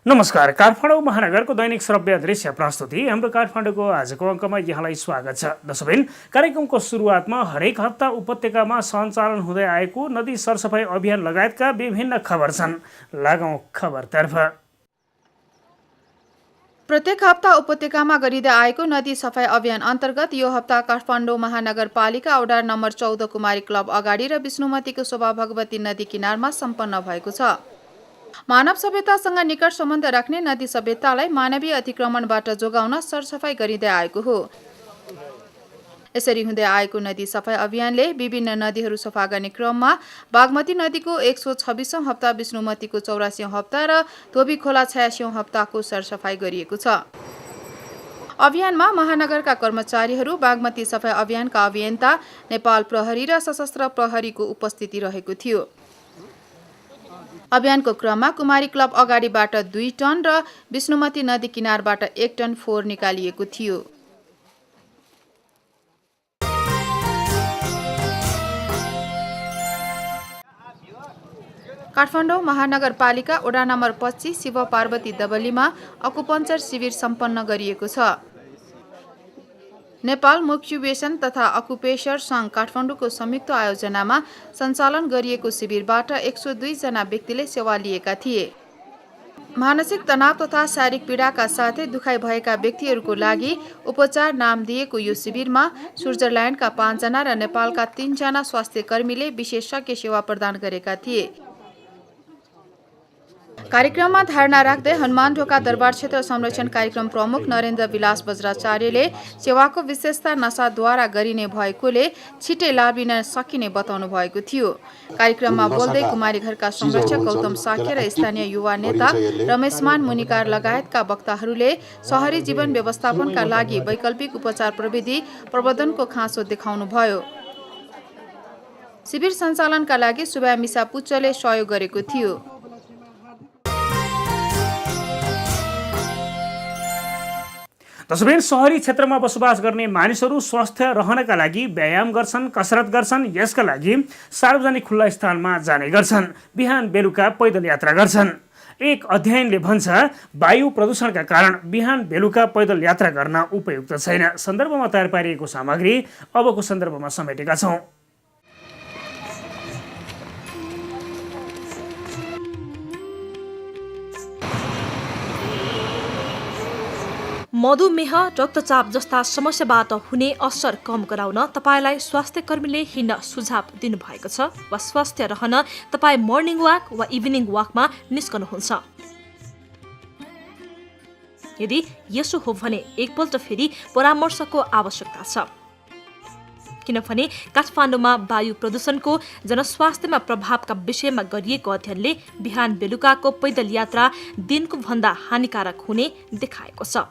नमस्कार। काठमाडौँ महानगरको दैनिक श्रव्य दृश्य प्रस्तुति हाम्रो काठमाडौँको आजको अङ्कमा यहाँलाई स्वागत छ। दर्शकबिन, कार्यक्रमको सुरुवातमा हरेक हप्ता उपत्यकामा सञ्चालन हुँदै आएको नदी सरसफाई अभियान लगायतका विभिन्न खबर छन्। लागौँ खबरतर्फ। प्रत्येक हप्ता उपत्यकामा गरिँदै आएको नदी सफाई अभियान अन्तर्गत यो हप्ता काठमाडौँ महानगरपालिका वडा नम्बर 14 कुमारी क्लब अगाडि र विष्णुमतीको शोभा भगवती नदी किनारमा सम्पन्न भएको छ। मानव सभ्यतासँग निकट सम्बन्ध राख्ने नदी सभ्यतालाई मानवीय अतिक्रमणबाट जोगाउन सरसफाई गरिँदै आएको हो। यसरी हुँदै आएको नदी सफाई अभियानले विभिन्न नदीहरू सफा गर्ने क्रममा बागमती नदीको 126औं हप्ता, विष्णुमतीको 84औं हप्ता र धोबी खोला 86औं हप्ताको सरसफाई गरिएको छ। अभियानमा महानगरका कर्मचारीहरू, बागमती सफाई अभियानका अभियन्ता, नेपाल प्रहरी र सशस्त्र प्रहरीको उपस्थिति रहेको थियो। अभियानको क्रममा कुमारी क्लब अगाडिबाट 2 टन र विष्णुमती नदी किनारबाट 1 टन फोहोर निकालिएको थियो। काठमाडौँ महानगरपालिका वडा नम्बर 25 शिव पार्वती दबलीमा अकुपञ्चर शिविर सम्पन्न गरिएको छ। नेपाल मोक्युपेसन तथा अकुपेसर सङ्घ काठमाडौँको संयुक्त आयोजनामा सञ्चालन गरिएको शिविरबाट 102 जना व्यक्तिले सेवा लिएका थिए। मानसिक तनाव तथा शारीरिक पीडाका साथै दुखाइ भएका व्यक्तिहरूको लागि उपचार नाम दिएको यो शिविरमा स्विजरल्यान्डका 5 जना र नेपालका 3 जना स्वास्थ्य कर्मीले विशेषज्ञ सेवा प्रदान गरेका थिए। कार्यक्रममा धारणा राख्दै हनुमान ढोका दरबार क्षेत्र संरक्षण कार्यक्रम प्रमुख नरेन्द्र विलास बज्राचार्यले सेवाको विशेषता नशाद्वारा गरिने भएकोले छिटै लाभ लिन सकिने बताउनु भएको थियो। कार्यक्रममा बोल्दै कुमारी घरका संरक्षक गौतम साक्य र स्थानीय युवा नेता रमेशमान मुनिकार लगायतका वक्ताहरूले शहरी जीवन व्यवस्थापनका लागि वैकल्पिक उपचार प्रविधि प्रवर्धनको खाँचो देखाउनुभयो। शिविर सञ्चालनका लागि सुब्बा मिसा पुच्चले सहयोग गरेको थियो। तसर्थ सहरी क्षेत्रमा बसोबास गर्ने मानिसहरू स्वस्थ रहनका लागि व्यायाम गर्छन्, कसरत गर्छन्। यसका लागि सार्वजनिक खुल्ला स्थानमा जाने गर्छन्, बिहान बेलुका पैदल यात्रा गर्छन्। एक अध्ययनले भन्छ वायु प्रदूषणका कारण बिहान बेलुका पैदल यात्रा गर्न उपयुक्त छैन। सन्दर्भमा तयार पारिएको सामग्री अबको सन्दर्भमा समेटेका छौँ। मधुमेह, रक्तचाप जस्ता समस्याबाट हुने असर कम गराउन तपाईलाई स्वास्थ्य कर्मीले हिँड्न सुझाव दिनुभएको छ वा स्वस्थ रहन तपाईँ मर्निङ वाक वा इभिनिङ वाकमा निस्कनुहुन्छ। यदि यसो हो भने एकपल्ट फेरि परामर्शको आवश्यकता छ, किनभने काठमाडौँमा वायु प्रदूषणको जनस्वास्थ्यमा प्रभावका विषयमा गरिएको अध्ययनले बिहान बेलुकाको पैदल यात्रा दिनको भन्दा हानिकारक हुने देखाएको छ।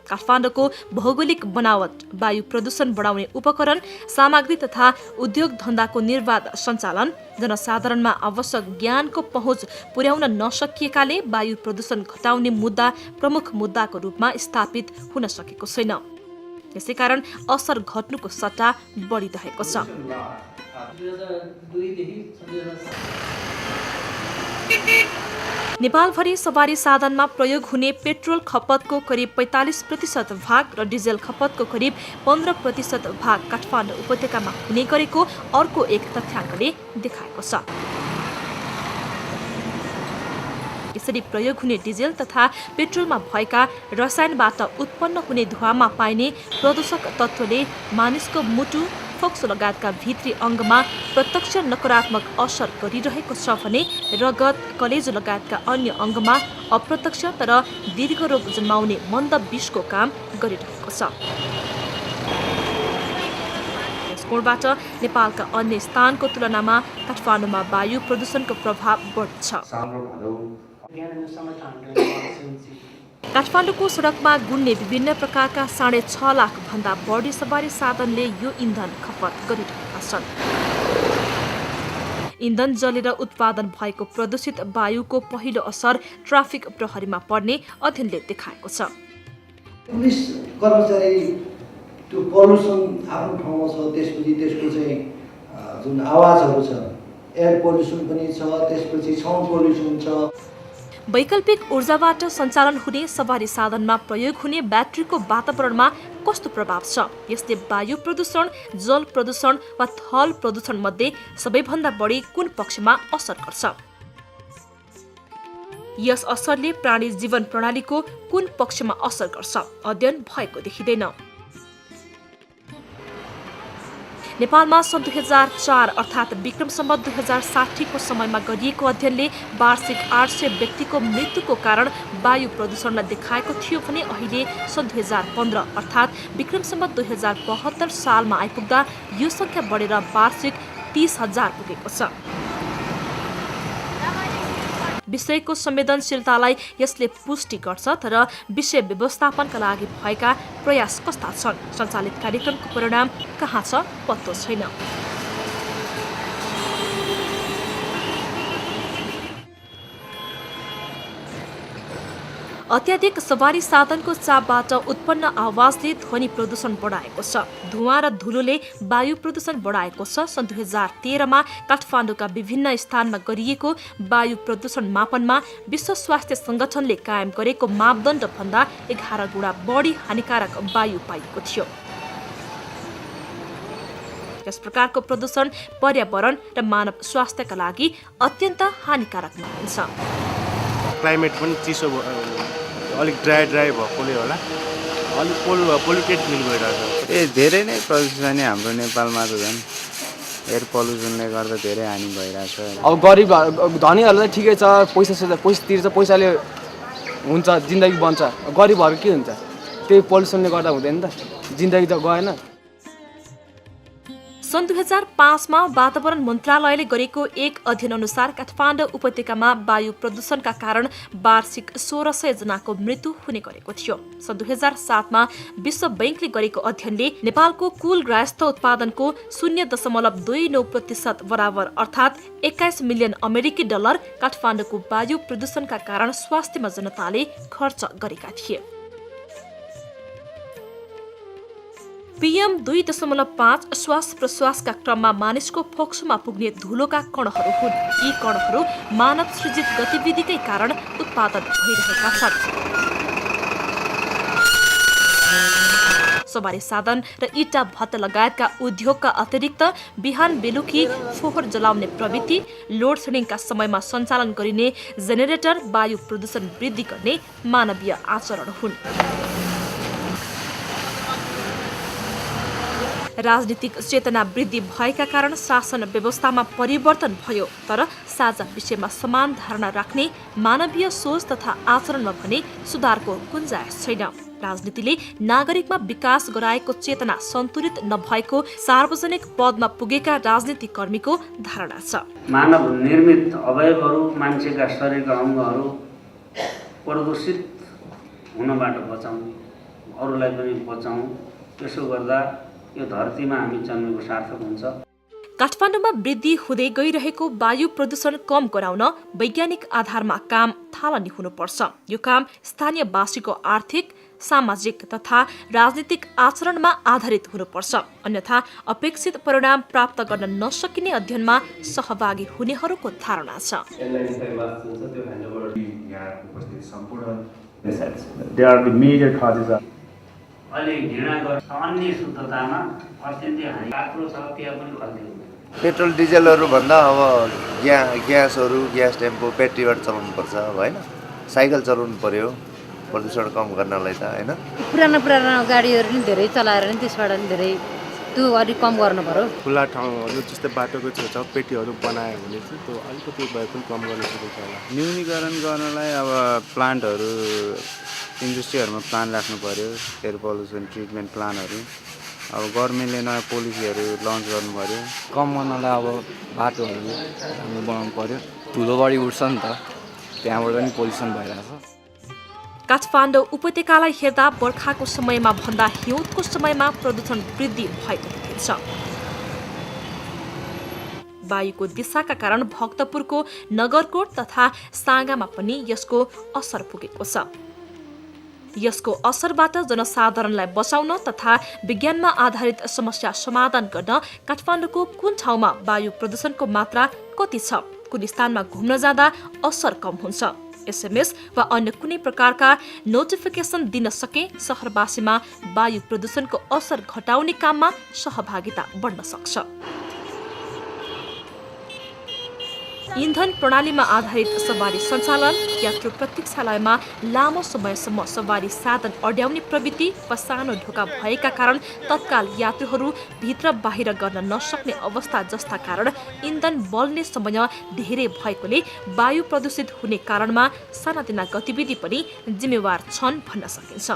काठमाडौँको भौगोलिक बनावट, वायु प्रदूषण बढाउने उपकरण, सामग्री तथा उद्योग धन्दाको निर्बाध सञ्चालन, जनसाधारणमा आवश्यक ज्ञानको पहुँच पुर्याउन नसकिएकाले वायु प्रदूषण घटाउने मुद्दा प्रमुख मुद्दाको रूपमा स्थापित हुन सकेको छैन। यसैकारण असर घट्नुको सट्टा बढिरहेको छ। नेपालभरि सवारी साधनमा प्रयोग हुने पेट्रोल खपतको करिब 45% भाग र डिजेल खपतको करिब 15% भाग काठमाडौँ उपत्यकामा हुने गरेको अर्को एक तथ्याङ्कले देखाएको छ। यसरी प्रयोग हुने डिजेल तथा पेट्रोलमा भएका रसायनबाट उत्पन्न हुने धुवामा पाइने प्रदूषक तत्त्वले मानिसको मुटु, फोक्सो लगायतका भित्री अङ्गमा प्रत्यक्ष नकारात्मक असर गरिरहेको छ भने रगत, कलेजो लगायतका अन्य अङ्गमा अप्रत्यक्ष तर दीर्घ रोग जन्माउने मन्द विषको काम गरिरहेको छ। यस कोणबाट नेपालका अन्य स्थानको तुलनामा काठमाडौँमा वायु प्रदूषणको प्रभाव बढ्छ। काठमाडौँको सडकमा गुड्ने विभिन्न प्रकारका 6.5 लाख भन्दा बढी सवारी साधनले यो इन्धन खपत गरिरहेका छन्। इन्धन जलेर उत्पादन भएको प्रदूषित वायुको पहिलो असर ट्राफिक प्रहरीमा पर्ने अध्ययनले देखाएको छ। पुलिस कर्मचारी त्यो पल्युसन आफ्नो ठाउँमा छ, त्यसपछि त्यसको चाहिँ जुन आवाजहरू छ, एयर पोल्युसन पनि छ, त्यसपछि साउन्ड पोल्युसन छ। वैकल्पिक ऊर्जाबाट सञ्चालन हुने सवारी साधनमा प्रयोग हुने ब्याट्रीको वातावरणमा कस्तो प्रभाव छ? यसले वायु प्रदूषण, जल प्रदूषण वा थल प्रदूषण मध्ये सबैभन्दा बढी कुन पक्षमा असर गर्छ? यस असरले प्राणी जीवन प्रणालीको कुन पक्षमा असर गर्छ? अध्ययन भएको देखिँदैन। नेपालमा सन् 2004 अर्थात् विक्रम सम्वत 2060 को समयमा गरिएको अध्ययनले वार्षिक 800 व्यक्तिको मृत्युको कारण वायु प्रदूषणलाई देखाएको थियो भने अहिले सन् 2015 अर्थात् विक्रम सम्वत 2072 सालमा आइपुग्दा यो संख्या बढेर वार्षिक 30,000 पुगेको छ। विषयको संवेदनशीलतालाई यसले पुष्टि गर्छ, तर विषय व्यवस्थापनका लागि भएका प्रयास कस्ता छन्? सञ्चालित कार्यक्रमको परिणाम कहाँ छ? पत्तो छैन। अत्याधिक सवारी साधनको चापबाट उत्पन्न आवाजले ध्वनि प्रदूषण बढाएको छ। धुवाँ र धुलोले वायु प्रदूषण बढाएको छ। सन् 2013 मा काठमाडौँका विभिन्न स्थानमा गरिएको वायु प्रदूषण मापनमा विश्व स्वास्थ्य संगठनले कायम गरेको मापदण्ड भन्दा 11 गुणा बढी हानिकारक वायु पाइएको थियो। यस प्रकारको प्रदूषण पर्यावरण र मानव स्वास्थ्यका लागि अत्यन्त हानिकारक मानिन्छ। क्लाइमेट पनि चिसो अलिक ड्राई भएकोले होला अलिक पोल्युटेड फिल भइरहेको छ। धेरै नै प्रदूषण हाम्रो नेपालमा त झन् एयर पोल्युसनले गर्दा धेरै हानि भइरहेछ। अब गरिब धनीहरूलाई ठिकै छ, पैसा तिर्छ, पैसाले हुन्छ, जिन्दगी बन्छ। गरिबहरू के हुन्छ? त्यही पोल्युसनले गर्दा हुँदैन त, जिन्दगी त गएन। सन् 2005 मा वातावरण मन्त्रालयले गरेको एक अध्ययन अनुसार काठमाडौँ उपत्यकामा वायु प्रदूषणका कारण वार्षिक 1600 जनाको मृत्यु हुने गरेको थियो। सन् 2007 मा विश्व बैंकले गरेको अध्ययनले नेपालको कुल गृहस्थ उत्पादनको 0.29% बराबर अर्थात् 21 मिलियन अमेरिकी डलर काठमाडौँको वायु प्रदूषणका कारण स्वास्थ्यमा जनताले खर्च गरेका थिए। PM 2.5 श्वास प्रश्वासका क्रममा मानिसको फोक्सोमा पुग्ने धुलोका कणहरू हुन्। यी कणहरू मानव सृजित गतिविधिकै कारण उत्पादन भइरहेका छन्। सवारी साधन र इटा भत्ता लगायतका उद्योगका अतिरिक्त बिहान बेलुकी फोहोर जलाउने प्रवृत्ति, लोड सेडिङका समयमा सञ्चालन गरिने जेनेरेटर वायु प्रदूषण वृद्धि गर्ने मानवीय आचरण हुन्। राजनीतिक चेतना वृद्धि भएका कारण शासन व्यवस्थामा परिवर्तन भयो, तर साझा विषयमा समान धारणा राख्ने मानवीय सोच तथा आचरणमा भने सुधारको गुन्जाइस छैन। राजनीतिले नागरिकमा विकास गराएको चेतना सन्तुलित नभएको सार्वजनिक पदमा पुगेका राजनीतिक कर्मीको धारणा छ। मानव निर्मित अवयवहरू, मान्छेका शरीरका अङ्गहरू प्रदूषित हुनबाट बचाउँ, अरूलाई पनि बचाउँ। त्यसो गर्दा यो धरतीमा हामी जन्मेको सार्थक हुन्छ। काठमाडौँमा वृद्धि हुँदै गइरहेको वायु प्रदूषण कम गराउन वैज्ञानिक आधारमा काम थालनी हुनुपर्छ। यो काम स्थानीयवासीको आर्थिक, सामाजिक तथा राजनीतिक आचरणमा आधारित हुनुपर्छ। अन्यथा अपेक्षित परिणाम प्राप्त गर्न नसकिने अध्ययनमा सहभागी हुनेहरूको धारणा छ। पेट्रोल डिजलहरू भन्दा अब ग्यास टेम्पो ब्याट्रीबाट चलाउनुपर्छ होइन, साइकल चलाउनु पर्यो प्रदूषण कम गर्नलाई त होइन। पुरानो गाडीहरू नि धेरै चलाएर नि त्यसबाट नि धेरै त्यो अलिक कम गर्नु पर्यो। खुला ठाउँहरू जस्तै बाटोको छेउछाउ पेटीहरू बनायो भने चाहिँ त्यो अलिकति भए पनि कम गर्न सकिन्छ होला। न्यूनीकरण गर्नलाई अब प्लान्टहरू, इन्डस्ट्रीहरूमा प्लान राख्नु पर्यो, एयर पोल्युसन ट्रिटमेन्ट प्लानहरू। अब गभर्मेन्टले नयाँ पोलिसीहरू लन्च गर्नु पर्यो। कम गर्नलाई अब बाटोहरू राम्रो बनाउनु पर्यो। धुलो बढी उठ्छ नि त, त्यहाँबाट पनि पोल्युसन भइरहेछ। काठमाडौँ उपत्यकालाई हेर्दा बर्खाको समयमा भन्दा हिउँदको समयमा प्रदूषण वृद्धि भएको देखिन्छ। वायुको दिशाका कारण भक्तपुरको नगरकोट तथा साँगामा पनि यसको असर पुगेको छ। यसको असरबाट जनसाधारणलाई बचाउन तथा विज्ञानमा आधारित समस्या समाधान गर्न काठमाडौँको कुन ठाउँमा वायु प्रदूषणको मात्रा कति छ, कुन स्थानमा घुम्न जाँदा असर कम हुन्छ, एसएमएस वा अन्य कुनै प्रकारका नोटिफिकेसन दिन सके शहरवासीमा वायु प्रदूषणको असर घटाउने काममा सहभागिता बढ्न सक्छ। इन्धन प्रणालीमा आधारित सवारी सञ्चालन, यात्रु प्रतीक्षालयमा लामो समयसम्म सवारी साधन अड्याउने प्रवृत्ति वा सानो ढोका भएका कारण तत्काल यात्रुहरू भित्र बाहिर गर्न नसक्ने अवस्था जस्ता कारण इन्धन बल्ने समय धेरै भएकोले वायु प्रदूषित हुने कारणमा सानातिना गतिविधि पनि जिम्मेवार छन् भन्न सकिन्छ।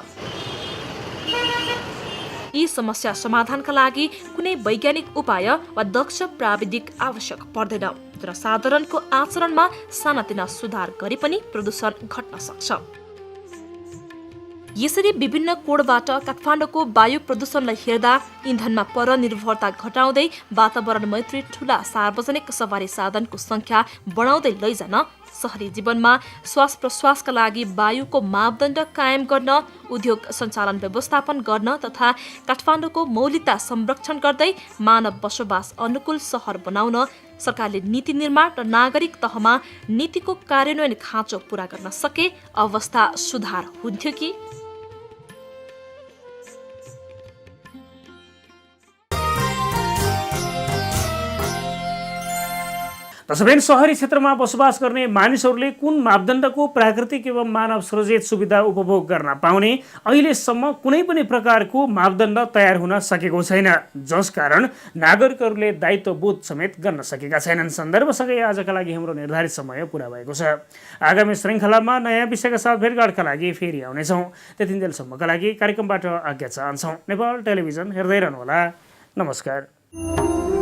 यी समस्या समाधानका लागि कुनै वैज्ञानिक उपाय वा दक्ष प्राविधिक आवश्यक पर्दैन। जनसाधारणको आचरणमा सानातिना सुधार गरे पनि प्रदूषण घट्न सक्छ। यसरी विभिन्न कोणबाट काठमाडौँको वायु प्रदूषणलाई हेर्दा इन्धनमा परनिर्भरता घटाउँदै वातावरण मैत्री ठूला सार्वजनिक सवारी साधनको संख्या बढाउँदै लैजान, शहरी जीवनमा श्वास प्रश्वासका लागि वायुको मापदण्ड कायम गर्न, उद्योग सञ्चालन व्यवस्थापन गर्न तथा काठमाडौँको मौलिकता संरक्षण गर्दै मानव बसोबास अनुकूल सहर बनाउन सरकारले नीति निर्माण र नागरिक तहमा नीतिको कार्यान्वयन खाँचो पूरा गर्न सके अवस्था सुधार हुन्थ्यो कि? तसर्थ शहरी क्षेत्रमा बसोबास गर्ने मानिसहरूले कुन मापदण्डको प्राकृतिक एवं मानव सृजित सुविधा उपभोग गर्न पाउने अहिलेसम्म कुनै पनि प्रकारको मापदण्ड तयार हुन सकेको छैन, जसकारण नागरिकहरूले दायित्वबोध समेत गर्न सकेका छैनन्। सन्दर्भसँगै आजका लागि हाम्रो निर्धारित समय पुरा भएको छ। आगामी श्रृङ्खलामा नयाँ विषयका साथ भेटघाटका लागि फेरि आउनेछौँ। त्यतिन्जेलसम्मका लागि कार्यक्रमबाट आज्ञा चाहन्छौँ। नेपाल टेलिभिजन हेर्दै रहनुहोला। नमस्कार।